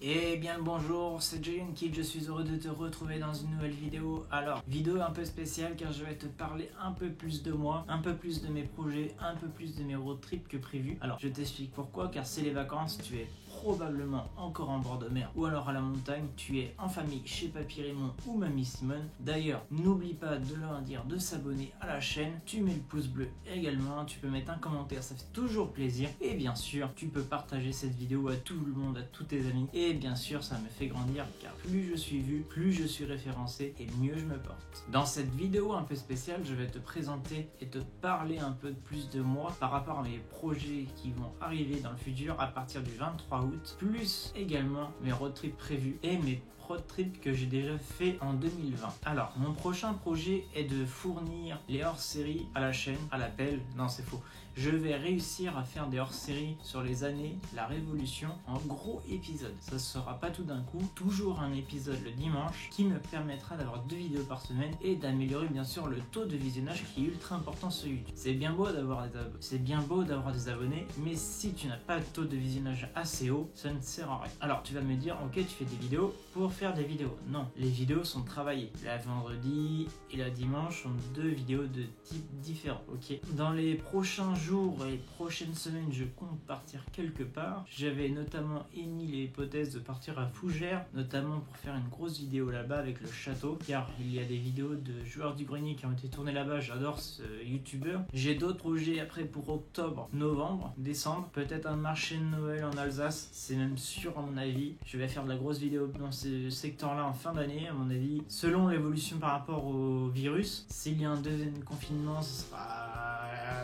Eh bien le bonjour, c'est Julian Kid, je suis heureux de te retrouver dans une nouvelle vidéo. Alors, vidéo un peu spéciale car je vais te parler un peu plus de moi, un peu plus de mes projets, un peu plus de mes road trips que prévu. Alors, je t'explique pourquoi, car c'est les vacances, tu es probablement encore en bord de mer ou alors à la montagne, tu es en famille chez Papy Raymond ou Mamie Simone. D'ailleurs, n'oublie pas de leur dire de s'abonner à la chaîne, tu mets le pouce bleu également, tu peux mettre un commentaire, ça fait toujours plaisir. Et bien sûr, tu peux partager cette vidéo à tout le monde, à tous tes amis. Et bien sûr, ça me fait grandir car plus je suis vu, plus je suis référencé et mieux je me porte. Dans cette vidéo un peu spéciale, je vais te présenter et te parler un peu plus de moi par rapport à mes projets qui vont arriver dans le futur à partir du 23 août, plus également mes road trips prévus et mes road trips que j'ai déjà fait en 2020. Alors, mon prochain projet est de fournir les hors-séries à la chaîne, à l'appel, non c'est faux. Je vais réussir à faire des hors-séries sur les années, la révolution, en gros épisodes. Ça ne sera pas tout d'un coup, toujours un épisode le dimanche qui me permettra d'avoir 2 vidéos par semaine et d'améliorer bien sûr le taux de visionnage qui est ultra important sur YouTube. C'est bien beau d'avoir des abonnés, mais si tu n'as pas de taux de visionnage assez haut, ça ne sert à rien. Alors tu vas me dire, ok, tu fais des vidéos pour faire des vidéos. Non, les vidéos sont travaillées. La vendredi et la dimanche sont 2 vidéos de type différent, ok. Dans les prochains jours et les prochaines semaines, je compte partir quelque part. J'avais notamment émis l'hypothèse de partir à Fougères, notamment pour faire une grosse vidéo là-bas avec le château, car il y a des vidéos de joueurs du grenier qui ont été tournées là-bas. J'adore ce youtubeur. J'ai d'autres projets après pour octobre, novembre, décembre. Peut-être un marché de Noël en Alsace, c'est même sûr à mon avis. Je vais faire de la grosse vidéo dans ce secteur-là en fin d'année, à mon avis. Selon l'évolution par rapport au virus, s'il y a un deuxième confinement, ce sera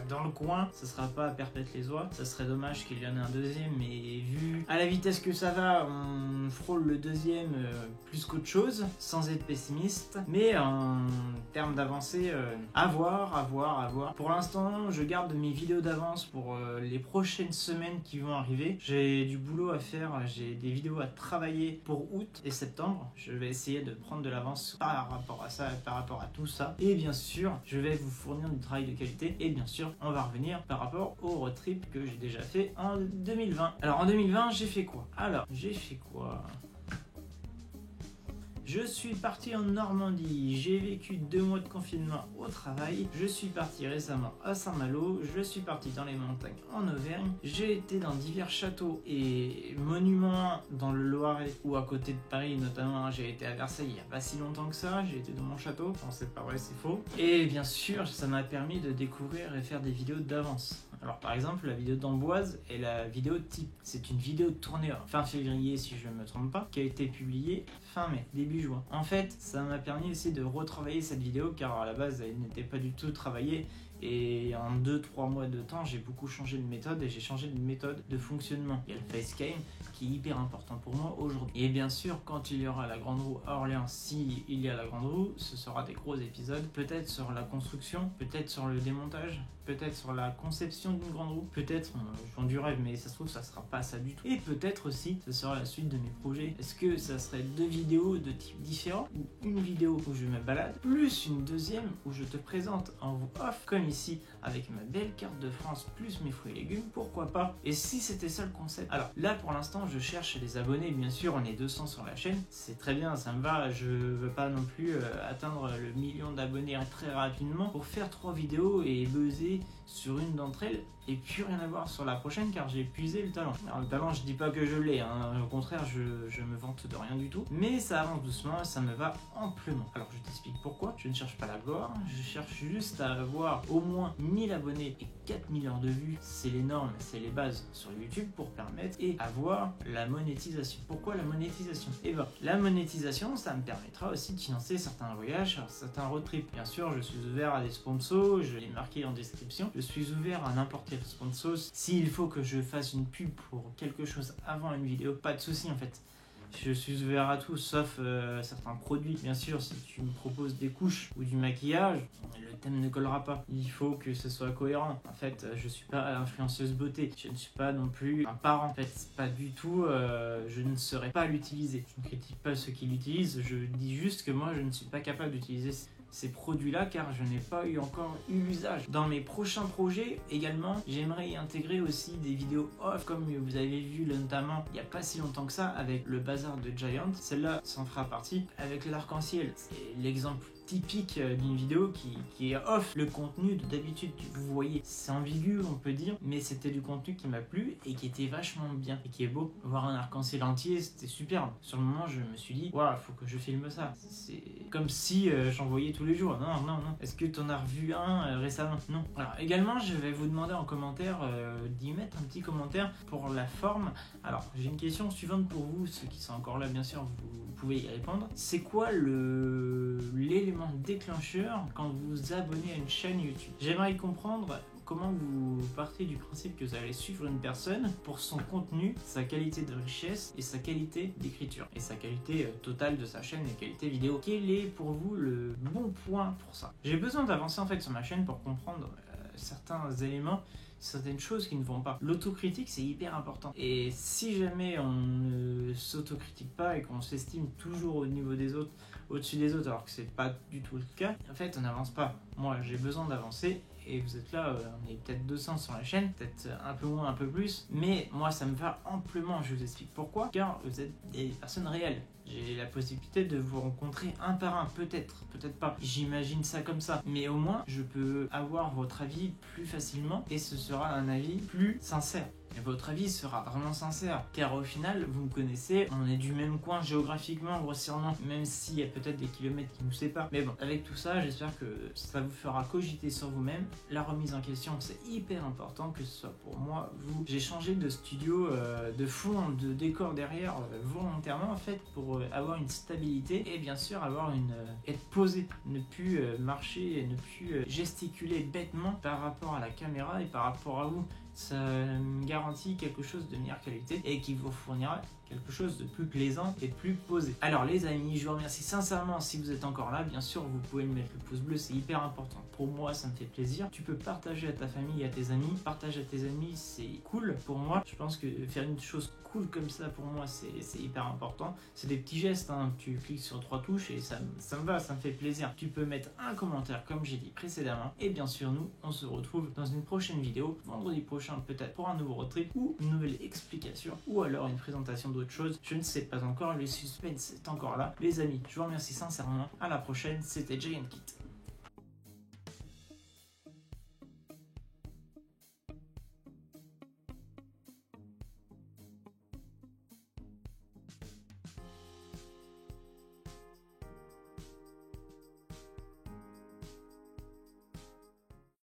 dans le coin, ce sera pas à Perpète-les-Oies. Ça serait dommage qu'il y en ait un deuxième, mais vu à la vitesse que ça va, on frôle le deuxième plus qu'autre chose, sans être pessimiste. Mais en termes d'avancée, à voir. Pour l'instant, je garde mes vidéos d'avance pour les prochaines semaines qui vont arriver. J'ai du boulot à faire, j'ai des vidéos à travailler pour août et septembre. Je vais essayer de prendre de l'avance par rapport à ça, par rapport à tout ça. Et bien sûr, je vais vous fournir du travail de qualité. Et bien sûr, on va revenir par rapport au road trip que j'ai déjà fait en 2020. Alors en 2020, j'ai fait quoi? Je suis parti en Normandie, j'ai vécu 2 mois de confinement au travail, je suis parti récemment à Saint-Malo, je suis parti dans les montagnes en Auvergne, j'ai été dans divers châteaux et monuments dans le Loiret ou à côté de Paris notamment. J'ai été à Versailles il n'y a pas si longtemps que ça, j'ai été dans mon château, enfin c'est pas vrai, c'est faux. Et bien sûr, ça m'a permis de découvrir et faire des vidéos d'avance. Alors par exemple, la vidéo d'Amboise est la vidéo type. C'est une vidéo tournée fin février si je ne me trompe pas, qui a été publiée fin mai, début juin. En fait, ça m'a permis aussi de retravailler cette vidéo car à la base elle n'était pas du tout travaillée. Et en 2-3 mois de temps, j'ai beaucoup changé de méthode et j'ai changé de méthode de fonctionnement. Il y a le facecam qui est hyper important pour moi aujourd'hui. Et bien sûr, quand il y aura la grande roue à Orléans, si il y a la grande roue, ce sera des gros épisodes. Peut-être sur la construction, peut-être sur le démontage, peut-être sur la conception d'une grande roue, peut-être, je vends du rêve, mais ça se trouve, ça sera pas ça du tout. Et peut-être aussi, ce sera la suite de mes projets. Est-ce que ça serait 2 vidéos de type différent ou une vidéo où je me balade, plus une deuxième où je te présente en vous off, comme ici, avec ma belle carte de France, plus mes fruits et légumes, pourquoi pas? Et si c'était ça le concept? Alors là, pour l'instant, je cherche des abonnés, bien sûr, on est 200 sur la chaîne, c'est très bien, ça me va, je veux pas non plus atteindre le 1 million d'abonnés très rapidement pour faire 3 vidéos et buzzer sur une d'entre elles et puis rien à voir sur la prochaine car j'ai épuisé le talent. Alors le talent, je dis pas que je l'ai, hein. Au contraire, je me vante de rien du tout, mais ça avance doucement, ça me va amplement. Alors je t'explique pourquoi. Je ne cherche pas la gloire, je cherche juste à avoir au moins 1000 abonnés et 4000 heures de vues. C'est les normes, c'est les bases sur YouTube pour permettre et avoir la monétisation. Pourquoi la monétisation? Eh ben, la monétisation, ça me permettra aussi de financer certains voyages, certains road trips. Bien sûr, je suis ouvert à des sponsors, je l'ai marqué en description. Je suis ouvert à n'importe quel sponsor. S'il faut que je fasse une pub pour quelque chose avant une vidéo, pas de souci en fait. Je suis ouvert à tout, sauf certains produits. Bien sûr, si tu me proposes des couches ou du maquillage, le thème ne collera pas. Il faut que ce soit cohérent. En fait, je suis pas influenceuse beauté. Je ne suis pas non plus un parent. En fait, pas du tout. Je ne saurais pas l'utiliser. Je ne critique pas ceux qui l'utilisent. Je dis juste que moi, je ne suis pas capable d'utiliser ces produits-là car je n'ai pas encore eu l'usage. Dans mes prochains projets également, j'aimerais y intégrer aussi des vidéos off comme vous avez vu notamment il n'y a pas si longtemps que ça avec le bazar de Giant. Celle-là s'en fera partie avec l'arc-en-ciel. C'est l'exemple typique d'une vidéo qui est off. Le contenu d'habitude, vous voyez, c'est ambigu on peut dire, mais c'était du contenu qui m'a plu et qui était vachement bien et qui est beau. Voir un arc-en-ciel entier, c'était superbe. Sur le moment, je me suis dit, waouh, faut que je filme ça. C'est comme si j'en voyais tous les jours. Non, non, non. Est-ce que tu en as revu un récemment? Non. Alors également, je vais vous demander en commentaire d'y mettre un petit commentaire pour la forme. Alors, j'ai une question suivante pour vous, ceux qui sont encore là, bien sûr, vous pouvez y répondre. C'est quoi l'élément déclencheur quand vous vous abonnez à une chaîne YouTube? J'aimerais comprendre comment vous partez du principe que vous allez suivre une personne pour son contenu, sa qualité de richesse et sa qualité d'écriture et sa qualité totale de sa chaîne et qualité vidéo. Quel est pour vous le bon point pour ça? J'ai besoin d'avancer en fait sur ma chaîne pour comprendre certains éléments, certaines choses qui ne vont pas. L'autocritique, c'est hyper important. Et si jamais on ne s'autocritique pas et qu'on s'estime toujours au niveau des autres, au-dessus des autres, alors que c'est pas du tout le cas, en fait, on n'avance pas. Moi, j'ai besoin d'avancer. Et vous êtes là, on est peut-être 200 sur la chaîne, peut-être un peu moins, un peu plus. Mais moi, ça me va amplement, je vous explique pourquoi. Car vous êtes des personnes réelles. J'ai la possibilité de vous rencontrer un par un, peut-être, peut-être pas. J'imagine ça comme ça. Mais au moins, je peux avoir votre avis plus facilement et ce sera un avis plus sincère. Et votre avis sera vraiment sincère, car au final, vous me connaissez, on est du même coin géographiquement, grossièrement, même s'il y a peut-être des kilomètres qui nous séparent. Mais bon, avec tout ça, j'espère que ça vous fera cogiter sur vous-même. La remise en question, c'est hyper important, que ce soit pour moi, vous. J'ai changé de studio, de fond, de décor derrière, volontairement en fait, pour avoir une stabilité et bien sûr être posé, ne plus marcher, ne plus gesticuler bêtement par rapport à la caméra et par rapport à vous. Ça me garantit quelque chose de meilleure qualité et qui vous fournira quelque chose de plus plaisant et plus posé. Alors les amis, je vous remercie sincèrement si vous êtes encore là. Bien sûr, vous pouvez me mettre le pouce bleu, c'est hyper important. Pour moi, ça me fait plaisir. Tu peux partager à ta famille et à tes amis. Partage à tes amis, c'est cool pour moi. Je pense que faire une chose cool comme ça, pour moi, c'est hyper important. C'est des petits gestes, hein. Tu cliques sur 3 touches et ça me va, ça me fait plaisir. Tu peux mettre un commentaire comme j'ai dit précédemment. Et bien sûr, nous, on se retrouve dans une prochaine vidéo, vendredi prochain peut-être pour un nouveau road trip ou une nouvelle explication ou alors une présentation d'autre chose. Je ne sais pas encore, le suspense est encore là. Les amis, je vous remercie sincèrement. À la prochaine, c'était Giant Kit.